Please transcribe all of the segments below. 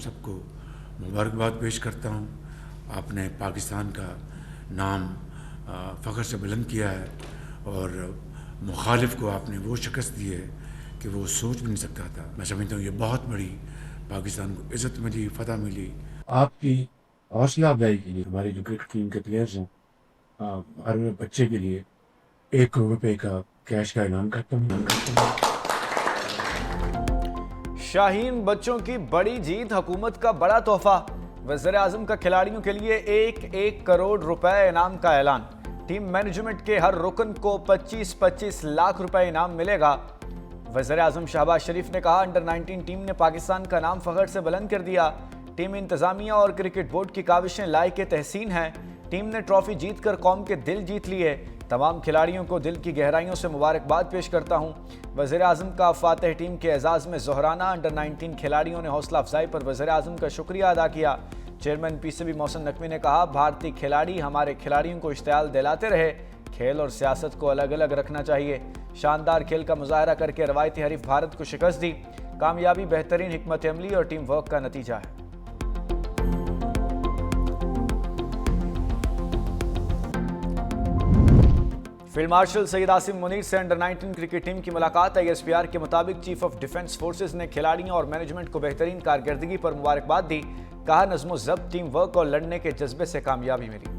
सबको मुबारकबाद पेश करता हूँ। आपने पाकिस्तान का नाम फ़ख्र से बुलंद किया है और मुखालिफ को आपने वो शिकस्त दी है कि वो सोच भी नहीं सकता था। मैं समझता हूँ ये बहुत बड़ी पाकिस्तान को इज़्ज़त मिली, फ़तह मिली। आपकी हौसला अफजाई के लिए हमारी जो क्रिकेट टीम के प्लेयर्स हैं, हर बच्चे के लिए 1 करोड़ रुपए का कैश का इनाम करता हूँ। शाहीन बच्चों की बड़ी जीत, हुकूमत का बड़ा तोहफा। वज़ीर-ए-आज़म का खिलाड़ियों के लिए 1 करोड़ रुपए इनाम का ऐलान। टीम मैनेजमेंट के हर रुकन को 25-25 लाख रुपए इनाम मिलेगा। वज़ीर-ए-आज़म शहबाज शरीफ ने कहा, अंडर 19 टीम ने पाकिस्तान का नाम फ़ख्र से बुलंद कर दिया। टीम इंतजामिया और क्रिकेट बोर्ड की काविशें लायक तहसीन हैं। टीम ने ट्रॉफी जीतकर कौम के दिल जीत लिए। तमाम खिलाड़ियों को दिल की गहराइयों से मुबारकबाद पेश करता हूँ। वज़ीर-ए-आज़म का फातिह टीम के एजाज़ में ज़ोहराना। अंडर 19 खिलाड़ियों ने हौसला अफजाई पर वज़ीर-ए-आज़म का शुक्रिया अदा किया। चेयरमैन पीसीबी मोहसिन नकवी ने कहा, भारतीय खिलाड़ी हमारे खिलाड़ियों को इश्तियाल दिलाते रहे, खेल और सियासत को अलग अलग रखना चाहिए। शानदार खेल का मुजाहरा करके रवायती हरीफ भारत को शिकस्त दी। कामयाबी बेहतरीन हिकमत अमली और टीम वर्क का नतीजा है। फील्ड मार्शल सईद आसिम मुनीर से अंडर 19 क्रिकेट टीम की मुलाकात। ISPR के मुताबिक चीफ ऑफ डिफेंस फोर्सेज ने खिलाड़ियों और मैनेजमेंट को बेहतरीन कारकर्दगी पर मुबारकबाद दी। कहा, नज़्म ज़ब्त, टीम वर्क और लड़ने के जज्बे से कामयाबी मिली।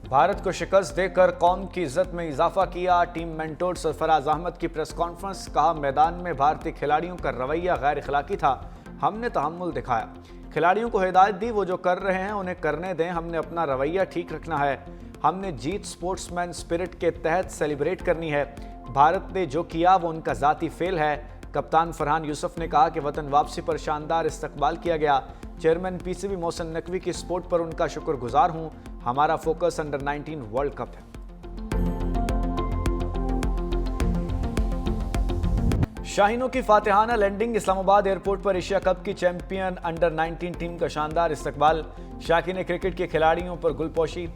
भारत को शिकस्त देकर कौम की इज्जत में इजाफा किया। टीम मेंटोर सरफराज अहमद की प्रेस कॉन्फ्रेंस। कहा, मैदान में भारतीय खिलाड़ियों का रवैया गैर इखलाकी था, हमने तहम्मुल दिखाया। खिलाड़ियों को हिदायत दी, वो जो कर रहे हैं उन्हें करने दें, हमने अपना रवैया ठीक रखना है। हमने जीत स्पोर्ट्समैन स्पिरिट के तहत सेलिब्रेट करनी है। भारत ने जो किया वो उनका ज़ाती फेल है। कप्तान फरहान यूसुफ ने कहा कि वतन वापसी पर शानदार इस्तकबाल किया गया। चेयरमैन पीसीबी मोहसिन नकवी की सपोर्ट पर उनका शुक्रगुजार हूं। हमारा फोकस अंडर 19 वर्ल्ड कप है। शाहीनों की फातिहाना लैंडिंग। इस्लामाबाद एयरपोर्ट पर एशिया कप की चैंपियन अंडर 19 टीम का शानदार इस्तकबाल। शाकीन क्रिकेट के खिलाड़ियों पर गुलपोशी,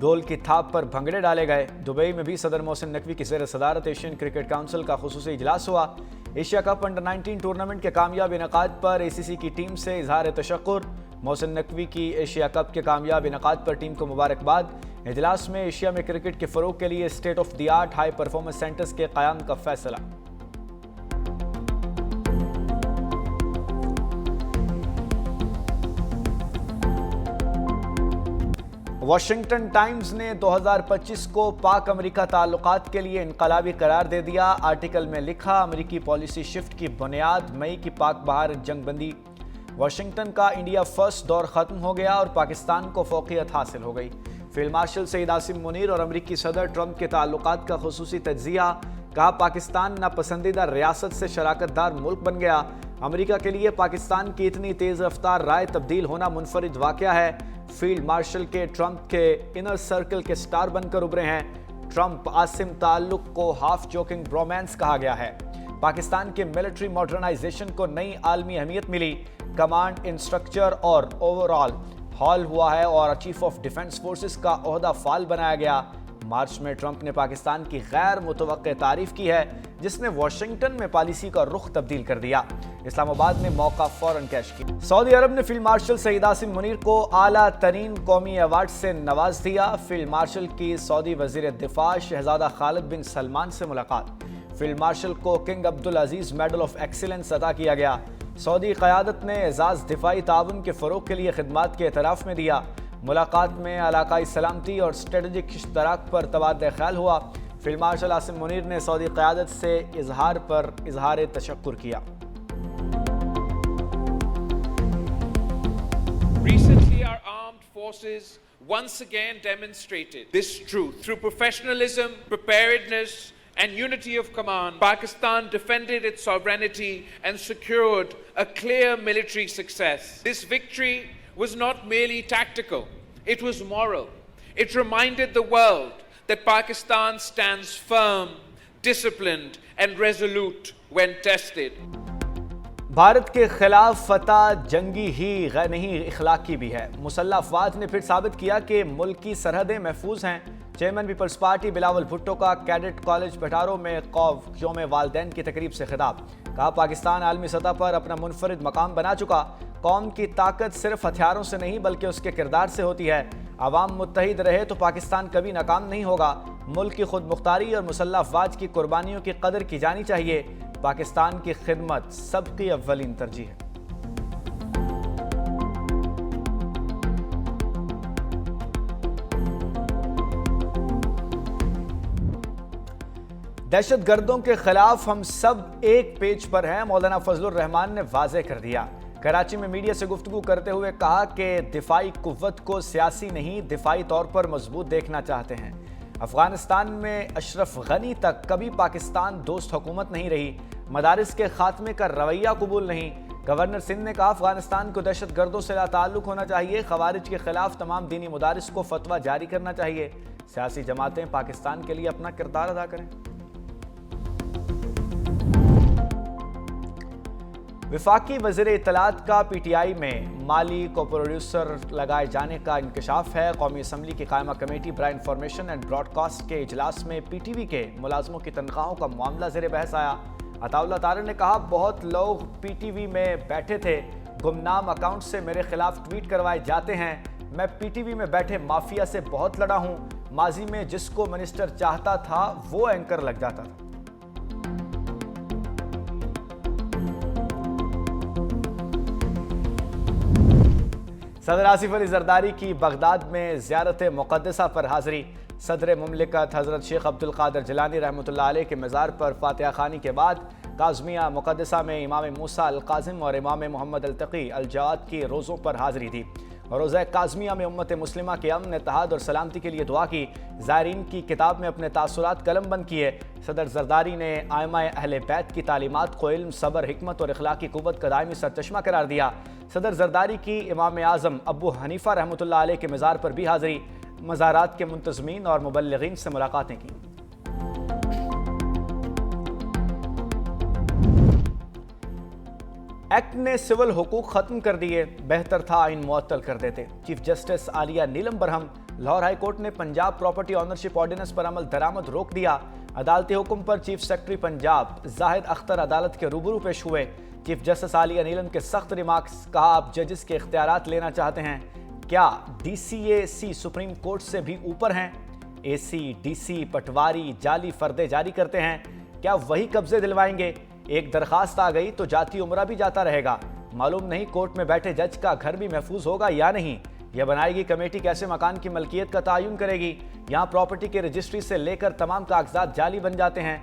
गोल की थाप पर भंगड़े डाले गए। दुबई में भी सदर मोहसिन नकवी की ज़ेर सदारत एशियन क्रिकेट काउंसिल का खुसूसी इजलास हुआ। एशिया कप अंडर 19 टूर्नामेंट के कामयाब इनेकाद पर ACC की टीम से इजहार तशक्कुर। मोहसिन नकवी की एशिया कप के कामयाब इनेकाद पर टीम को मुबारकबाद। इजलास में एशिया में क्रिकेट के फ़रोग के लिए state of the art high performance centres के क़याम का फैसला। वाशिंगटन टाइम्स ने 2025 को पाक अमेरिका ताल्लुकात के लिए इनकलाबी करार दे दिया। आर्टिकल में लिखा, अमेरिकी पॉलिसी शिफ्ट की बुनियाद मई की पाक बहार जंगबंदी। वाशिंगटन का इंडिया फर्स्ट दौर खत्म हो गया और पाकिस्तान को फौकियत हासिल हो गई। फील्ड मार्शल सईद आसिम मुनीर और अमेरिकी सदर ट्रंप के ताल्लुकात का खुसूसी तज्जिया। कहा, पाकिस्तान नापसंदीदा रियासत से शराकतदार मुल्क बन गया। अमेरिका के लिए पाकिस्तान की इतनी तेज़ रफ्तार राय तब्दील होना मुनफरिद वाक़या है। फील्ड मार्शल के ट्रंप के इनर सर्कल के स्टार बनकर उभरे हैं। ट्रंप आसिम ताल्लुक को हाफ जोकिंग ब्रोमांस कहा गया है। पाकिस्तान के मिलिट्री मॉडर्नाइजेशन को नई आलमी अहमियत मिली। कमांड इन स्ट्रक्चर और ओवरऑल हॉल हुआ है और चीफ ऑफ डिफेंस फोर्सेस का ओहदा फाल बनाया गया। मार्च में ट्रंप ने पाकिस्तान की गैर मुतवक्के तारीफ की है, जिसने वाशिंगटन में पॉलिसी का रुख तब्दील कर दिया। इस्लामाबाद ने मौका फौरन कैश किया। सऊदी अरब ने फील्ड मार्शल सईद आसिम मुनीर को आला तरीन कौमी अवार्ड से नवाज दिया। फील्ड मार्शल की सऊदी वजीर दिफा शहजादा खालिद बिन सलमान से मुलाकात। फील्ड मार्शल को king Abdul Aziz medal of excellence अता किया गया। सऊदी क़यादत ने एजाज दिफाई ताउन के फ़रोग के लिए खिदमात के एतराफ़ में दिया। मुलाकात में इलाकाई सलामती और स्ट्रेटजिक इश्तराक पर तबादला ख्याल हुआ। फील्ड मार्शल आसिम मुनीर ने सऊदी क़यादत से इजहार तशक्कुर किया। Recently, our armed forces once again demonstrated this truth. Through professionalism, preparedness, and unity of command, Pakistan defended its sovereignty and secured a clear military success. This victory was not merely tactical, it was moral. It reminded the world that Pakistan stands firm, disciplined, and resolute when tested. Bharat के खिलाफ फतह जंगी ही नहीं इखलाकी भी है। मुसल्लह अफवाज ने फिर साबित किया कि मुल्क की सरहदें महफूज हैं। Chairman People's party Bilawal Bhutto का कैडेट कॉलेज भटारो में यौम वालदैन की तकरीब से खिताब। कहा, पाकिस्तान आलमी सतह पर अपना मुनफरिद मकाम बना चुका। कौम की ताकत सिर्फ हथियारों से नहीं बल्कि उसके किरदार से होती है। अवाम मुत्तहिद रहे तो पाकिस्तान कभी नाकाम नहीं होगा। मुल्क की खुद मुख्तारी और मुसल्लह अफवाज की कुर्बानियों की कदर की जानी चाहिए। पाकिस्तान की खिदमत सबकी अव्वलीन तरजीह है। दहशतगर्दों के खिलाफ हम सब एक पेज पर हैं, मौलाना फजलुर रहमान ने वाज़ेह कर दिया। कराची में मीडिया से गुफ्तगू करते हुए कहा कि दिफाई कुव्वत को सियासी नहीं दिफाई तौर पर मजबूत देखना चाहते हैं। अफगानिस्तान में अशरफ गनी तक कभी पाकिस्तान दोस्त हुकूमत नहीं रही। मदारिस के खात्मे का रवैया कबूल नहीं। गवर्नर सिंध ने कहा, अफगानिस्तान को दहशतगर्दों से लाताल्लुक होना चाहिए। खवारिज के खिलाफ तमाम दीनी मदारिस को फतवा जारी करना चाहिए। सियासी जमातें पाकिस्तान के लिए अपना किरदार अदा करें। विफाकी वज़ीर इत्तलात का पीटीआई में माली को प्रोड्यूसर लगाए जाने का इंकशाफ है। कौमी असम्बली की कायमा कमेटी बराए इंफॉर्मेशन एंड ब्रॉडकास्ट के इजलास में पीटीवी के मुलाजमों की तनख्वाहों का मामला ज़ेर बहस आया। अताउल्लाह तारड़ ने कहा, बहुत लोग पीटीवी में बैठे थे, गुमनाम अकाउंट से मेरे खिलाफ ट्वीट करवाए जाते हैं। मैं पीटीवी में बैठे माफिया से बहुत लड़ा हूं। माजी में जिसको मिनिस्टर चाहता था वो एंकर लग जाता था। सदर आसिफ अली जरदारी की बगदाद में ज़ियारत मुक़द्दसा पर हाज़री। सदर मुमलिकत हज़रत शेख अब्दुल क़ादिर जिलानी रहमतुल्लाह अलैह के मज़ार पर फ़ातिहा ख़ानी के बाद काज़मिया मुक़द्दसा में इमाम मूसा अल काज़िम और इमाम मोहम्मद अल तक़ी अल जवाद की रोज़ों पर हाज़री दी और रोज़ा काज़मिया में उम्मत मुस्लिमा के अमन, इत्तेहाद और सलामती के लिए दुआ की। ज़ायरीन की किताब में अपने तासुरात कलम बंद किए। सदर जरदारी ने आइमाए अहले बैत की तालीमात को इल्म, सब्र, हिकमत और इखलाकी कुव्वत का दायमी सरचश्मा करार दिया। सदर जरदारी की इमाम आज़म अबू हनीफा रहमतुल्लाह अलैह के मज़ार पर भी हाज़री। मज़ारात के मुंतज़मीन और मुबल्लिगीन से मुलाकातें की। एक्ट ने सिविल हुकूक खत्म कर दिए, बेहतर था आइन मुअत्तल कर देते। चीफ जस्टिस आलिया नीलम बरहम। लाहौर हाई कोर्ट ने पंजाब प्रॉपर्टी ऑनरशिप ऑर्डिनेंस पर अमल दरामद रोक दिया। अदालती हुक्म पर चीफ सेक्रेटरी पंजाब जाहिद अख्तर अदालत के रूबरू पेश हुए। चीफ जस्टिस आलिया नीलम के सख्त रिमार्क्स। कहा, आप जजेस के इख्तियारात लेना चाहते हैं, क्या DCAC सुप्रीम कोर्ट से भी ऊपर हैं? AC, DC, पटवारी जाली फर्दे जारी करते हैं, क्या वही कब्जे दिलवाएंगे? एक दरखास्त आ गई तो जाती उम्रा भी जाता रहेगा। मालूम नहीं कोर्ट में बैठे जज का घर भी महफूज होगा या नहीं। यह बनाएगी कमेटी कैसे मकान की मलकियत का तयन करेगी। यहाँ प्रॉपर्टी के रजिस्ट्री से लेकर तमाम कागजात जाली बन जाते हैं।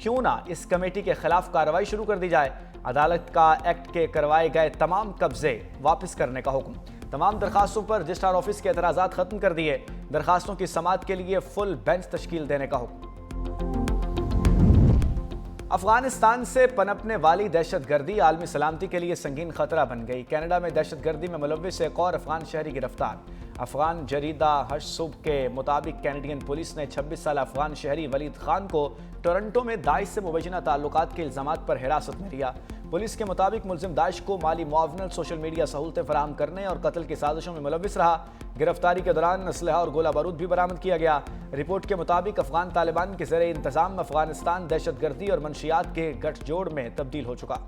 क्यों ना इस कमेटी के खिलाफ कार्रवाई शुरू कर दी जाए। अदालत का एक्ट के करवाए गए तमाम कब्जे वापस करने का हुक्म। तमाम दरखास्तों पर रजिस्ट्रार ऑफिस के एतराज़ात खत्म कर दिए। दरखास्तों की समाअत के लिए फुल बेंच तश्कील देने का हुक्म। अफगानिस्तान से पनपने वाली दहशतगर्दी आलमी सलामती के लिए संगीन खतरा बन गई। कनाडा में दहशतगर्दी में मुलव्विस एक और अफगान शहरी गिरफ्तार। अफगान जरीदा हर्ष सुब के मुताबिक कैनेडियन पुलिस ने 26 साल अफगान शहरी वलीद खान को टोरंटो में दाइश से मुबैना ताल्लुकात के इल्जामात पर हिरासत में लिया। पुलिस के मुताबिक मुलजिम दाइश को माली मुआवनत, सोशल मीडिया सहूलतें फराहम करने और कत्ल की साजिशों में मुलव्विस रहा। गिरफ्तारी के दौरान असलहा और गोला बारूद भी बरामद किया गया। रिपोर्ट के मुताबिक अफगान तालिबान के ज़रिए इंतजाम अफगानिस्तान दहशतगर्दी और मंशियात के गठजोड़ में तब्दील हो चुका।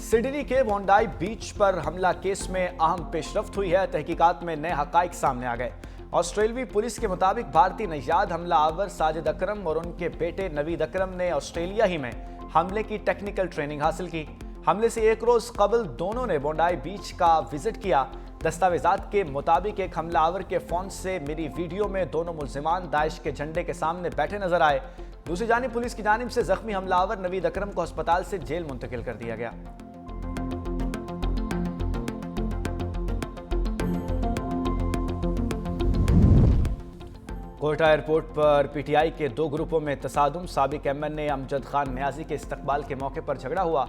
सिडनी के वोंडाई बीच पर हमला केस में अहम पेशरफ्त हुई है। तहकीकात में नए हकाइक सामने आ गए। ऑस्ट्रेलवी पुलिस के मुताबिक भारतीय नैयाद हमला आवर साजिद अकरम और उनके बेटे नवीद अकरम ने ऑस्ट्रेलिया ही में हमले की टेक्निकल ट्रेनिंग हासिल की। हमले से एक रोज कबल दोनों ने वोंडाई बीच का विजिट किया। दस्तावेजात के मुताबिक एक हमलावर के फोन से मेरी वीडियो में दोनों मुल्जिमान दाइश के झंडे के सामने बैठे नजर आए। दूसरी जानिब पुलिस की जानिब से जख्मी हमलावर नवीद अकरम को अस्पताल से जेल मुंतकिल कर दिया गया। कोयटा एयरपोर्ट पर पीटीआई के दो ग्रुपों में तसादुम। साबिक MNA अमजद खान न्याजी के इस्तकबाल के मौके पर झगड़ा हुआ।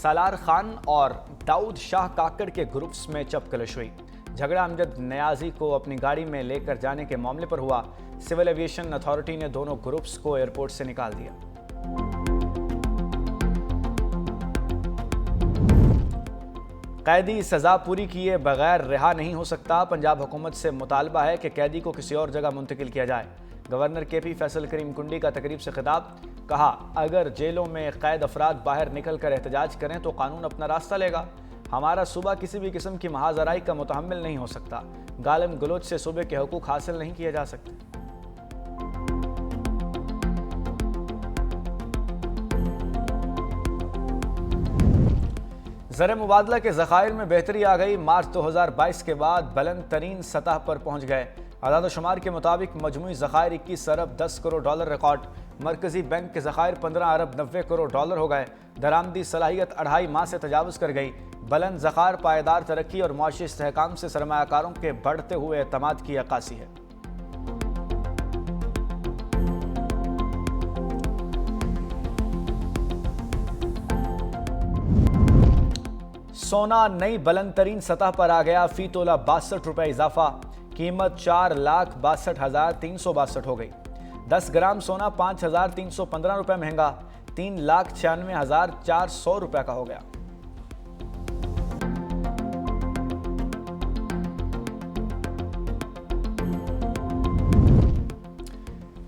सालार खान और दाऊद शाह काकड़ के ग्रुप्स में चपकलिश हुई। झगड़ा अमजद नियाजी को अपनी गाड़ी में लेकर जाने के मामले पर हुआ। सिविल एविएशन अथॉरिटी ने दोनों ग्रुप्स को एयरपोर्ट से निकाल दिया। कैदी सजा पूरी किए बगैर रिहा नहीं हो सकता। पंजाब हुकूमत से मुतालबा है कि कैदी को किसी और जगह मुंतकिल किया जाए। गवर्नर केपी फैसल करीम कुंडी का तकरीब से खिताब। कहा, अगर जेलों में कैद अफराद बाहर निकल कर एहतजाज करें तो कानून अपना रास्ता लेगा। हमारा सूबा किसी भी किस्म की महाजराई का मुतहम्मिल नहीं हो सकता। गालिम गलोच से सूबे के हुकूक हासिल नहीं किए जा सकते। ज़र मुबादला के ज़खायर में बेहतरी आ गई। मार्च 2022 के बाद बुलंद तरीन सतह पर पहुंच गए। आदाद-ओ-शुमार के मुताबिक मजमूई ज़खायर 21 अरब 10 करोड़ डॉलर रिकॉर्ड। मरकजी बैंक के ज़खायर 15 अरब 90 करोड़ डॉलर हो गए। दरामदी सलाहियत 2.5 माह से तजावुज़ कर गई। बुलंद ज़खायर पायदार तरक्की और मुआशी इस्तेहकाम से सरमायाकारों के बढ़ते हुए एतमाद की अक्कासी है। सोना नई बुलंद तरीन सतह पर आ गया। फी तोला 62 रुपए इजाफा। कीमत 4,62,362 हो गई। 10 ग्राम सोना 5,315 रुपए महंगा 3,96,400 रुपए का हो गया।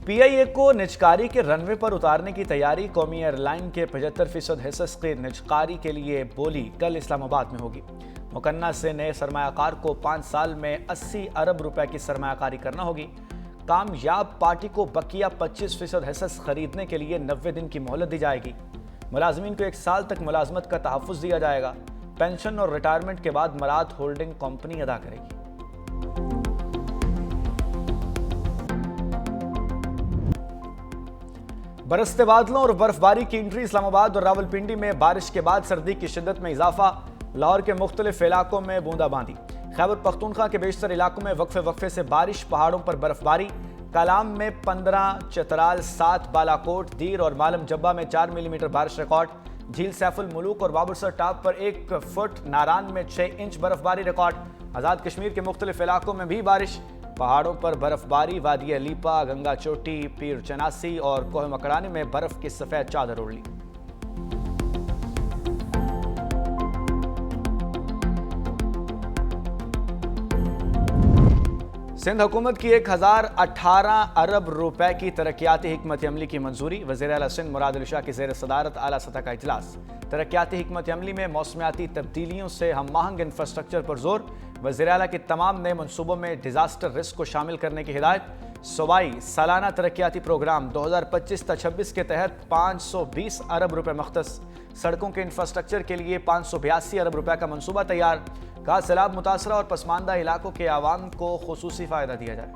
पीआईए को निजकारी के रनवे पर उतारने की तैयारी। कौमी एयरलाइन के 75% हिस्स की निजकारी के लिए बोली कल इस्लामाबाद में होगी। मुकन्ना से नए सरमायाकार को 5 साल में 80 अरब रुपए की सरमायाकारी करना होगी। कामयाब पार्टी को बकिया 25% हिस्स खरीदने के लिए 90 दिन की मोहलत दी जाएगी। मुलाजमीन को 1 साल तक मुलाजमत का तहफ़्फ़ुज़ दिया जाएगा। पेंशन और रिटायरमेंट के बाद मराद होल्डिंग कंपनी अदा करेगी। बरसते बादलों और बर्फबारी की एंट्री। इस्लामाबाद और रावलपिंडी में बारिश के बाद सर्दी की शिद्दत में इजाफा। लाहौर के मुख्तलिफ इलाकों में बूंदाबांदी। खैबर पख्तूनख्वा के बेशतर इलाकों में वक्फे से बारिश। पहाड़ों पर बर्फबारी। कलाम में 15, चतराल 7, बालाकोट, दीर और मालम जब्बा में 4 मिलीमीटर बारिश रिकॉर्ड। झील सैफुल मुलूक और बाबरसर टाप पर 1 फुट। नारान में 6 इंच बर्फबारी रिकॉर्ड। आज़ाद कश्मीर के मुख्तलिफ इलाकों में भी बारिश। पहाड़ों पर बर्फबारी। वादी लीपा, गंगा चोटी, पीर चनासी और कोह मकरानी में बर्फ की सफेद चादर ओढ़ ली। सिंध हुकूमत की 1018 अरब रुपए की तरक्याती हिकमत अमली की मंजूरी। वज़ीर आला सिंध मुराद अली शाह की ज़ेर सदारत आला सतह का इजलास। तरक्याती हिकमत अमली में मौसमियाती तब्दीलियों से हम आहंग इंफ्रास्ट्रक्चर पर जोर। वज़ीर आला की तमाम नए मनसूबों में डिजास्टर रिस्क को शामिल करने की हिदायत। सूबाई सालाना तरक्याती प्रोग्राम 2025-26 के तहत 520 अरब रुपए मख्तस। सड़कों के इंफ्रास्ट्रक्चर के लिए 582 अरब रुपए का मनसूबा तैयार। कहा, सैलाब मुतासरा और पसमानदा इलाकों के आवाम को खुसूसी फायदा दिया जाए।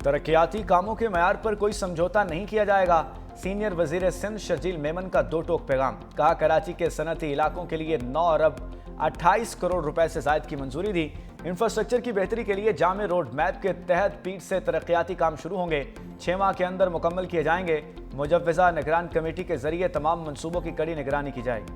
तरक्याती कामों के मयार पर कोई समझौता नहीं किया जाएगा। सीनियर वजीर सिंध शर्जील मेमन का 2 टोक पैगाम। कहा, कराची के सनती इलाकों के लिए 9 अरब 28 करोड़ रुपए से जायद की मंजूरी दी। इंफ्रास्ट्रक्चर की बेहतरी के लिए जामे रोड मैप के तहत पीठ से तरक्याती काम शुरू होंगे। 6 माह के अंदर मुकम्मल किए जाएंगे। मुजव्वज़ा निगरान कमेटी के जरिए तमाम मंसूबों की कड़ी निगरानी की जाएगी।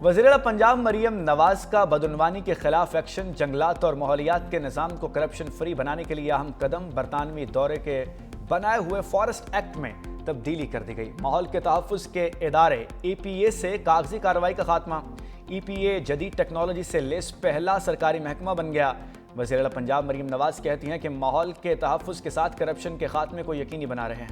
वज़ीर पंजाब मरियम नवाज का बदउनवानी के खिलाफ एक्शन। जंगलात और माहौलियात के निज़ाम को करप्शन फ्री बनाने के लिए अहम कदम। बरतानवी दौरे के बनाए हुए फॉरेस्ट एक्ट में तब्दीली कर दी गई। माहौल के तहफ़्फ़ुज़ के इदारे EPA से कागजी कार्रवाई का खात्मा। EPA जदीद टेक्नोलॉजी से लेस पहला सरकारी महकमा बन गया। वज़ीर आला पंजाब मरियम नवाज कहती हैं कि माहौल के तहफ़्फ़ुज़ के साथ करप्शन के खात्मे को यकीनी बना रहे हैं।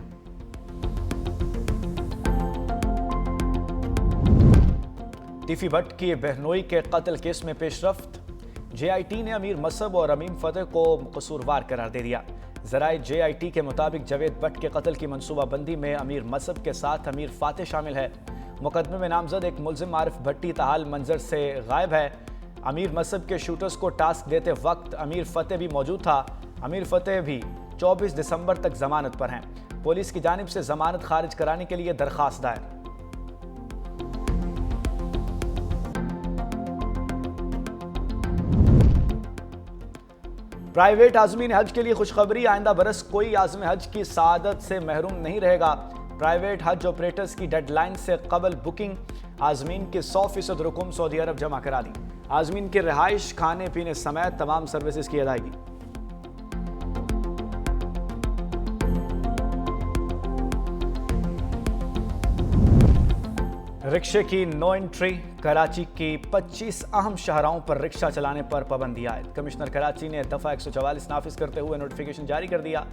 टीफी भट्ट की बहनोई के कत्ल केस में पेशरफ्त। JIT ने अमीर मसब और अमीम फतेह को कसूरवार करार दे दिया। ज़राए JIT के मुताबिक जावेद भट्ट के कत्ल की मनसूबाबंदी में अमीर मसब के साथ अमीर फातेह शामिल है। मुकदमे में नामजद एक मुलजिम आरिफ भट्टी ताहाल मंजर से गायब है। अमीर मसब के शूटर्स को टास्क देते वक्त अमीर फतेह भी मौजूद था। अमीर फतेह भी 24 दिसंबर तक जमानत पर हैं। पुलिस की जानिब से जमानत खारिज कराने के लिए दरखास्त दायर। प्राइवेट आज़मीन हज के लिए खुशखबरी, आइंदा बरस कोई आज़म हज की सआदत से महरूम नहीं रहेगा। प्राइवेट हज ऑपरेटर्स की डेडलाइन से कबल बुकिंग आज़मीन के 100% रकूम सऊदी अरब जमा करा दी। आज़मीन के रिहाइश, खाने पीने समेत तमाम सर्विसेज की अदायगी। रिक्शे की नो एंट्री, कराची की 25 अहम शाहराहों पर रिक्शा चलाने पर पाबंदी आयद। कमिश्नर कराची ने दफ़ा 144 नाफिज करते हुए नोटिफिकेशन जारी कर दिया।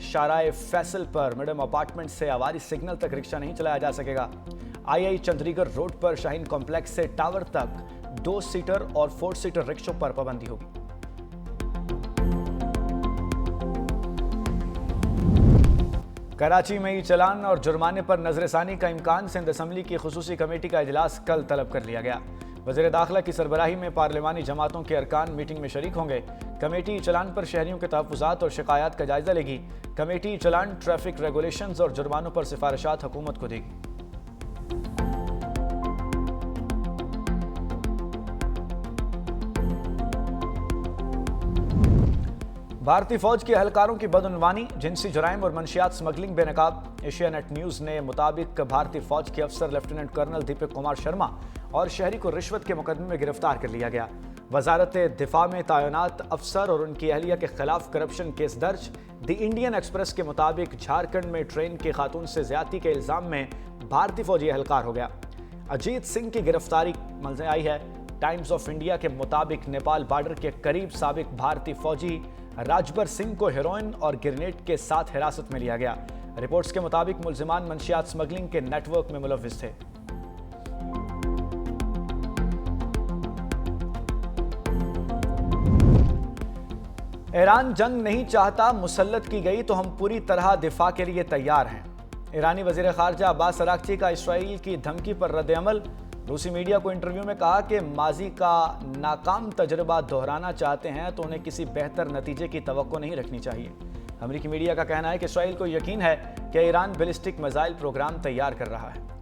शाहराए फैसल पर मैडम अपार्टमेंट से आवारी सिग्नल तक रिक्शा नहीं चलाया जा सकेगा। आई चंद्रीगढ़ रोड पर शाहीन कॉम्प्लेक्स से टावर तक 2 सीटर और 4 सीटर रिक्शों पर पाबंदी होगी। कराची में ही चलान और जुर्माने पर नजरसानी का इम्कान, सिंध असम्बली की खुसूसी कमेटी का इजलास कल तलब कर लिया गया। वज़ीर दाखिला की सरबराही में पार्लिमानी जमातों के अरकान मीटिंग में शरीक होंगे। कमेटी चलान पर शहरियों के तहफ़्फ़ुज़ात और शिकायत का जायजा लेगी। कमेटी चलान, ट्रैफिक रेगुलेशंस और जुर्मानों पर सिफारिशात हुकूमत को देगी। भारतीय फौज के एहलकारों की बदउनवानी, जिनसी जराइम और मंशियात स्मगलिंग बेनकाब। एशिया नेट न्यूज़ ने मुताबिक भारतीय फौज के अफसर लेफ्टिनेंट कर्नल दीपक कुमार शर्मा और शहरी को रिश्वत के मुकदमे में गिरफ्तार कर लिया गया। वजारत दिफा में तैनात अफसर और उनकी अहलिया के खिलाफ करप्शन केस दर्ज। द इंडियन एक्सप्रेस के मुताबिक झारखंड में ट्रेन की खातून से ज्यादती के इल्जाम में भारतीय फौजी एहलकार हो गया। अजीत सिंह की गिरफ्तारी मंजर आई है। टाइम्स ऑफ इंडिया के मुताबिक नेपाल बॉर्डर के करीब साबिक भारतीय फौजी राजबर सिंह को हेरोइन और ग्रेनेड के साथ हिरासत में लिया गया। रिपोर्ट्स के मुताबिक मुल्जिमान मंशियात स्मगलिंग के नेटवर्क में मुलव्विस थे। ईरान जंग नहीं चाहता, मुसल्लत की गई तो हम पूरी तरह दिफा के लिए तैयार हैं। ईरानी वजीर खारजा अब्बास अराक्ची का इसराइल की धमकी पर रद्द-ए-अमल। रूसी मीडिया को इंटरव्यू में कहा कि माजी का नाकाम तजर्बा दोहराना चाहते हैं तो उन्हें किसी बेहतर नतीजे की तवक्को नहीं रखनी चाहिए। अमेरिकी मीडिया का कहना है कि इसराइल को यकीन है कि ईरान बैलिस्टिक मिसाइल प्रोग्राम तैयार कर रहा है।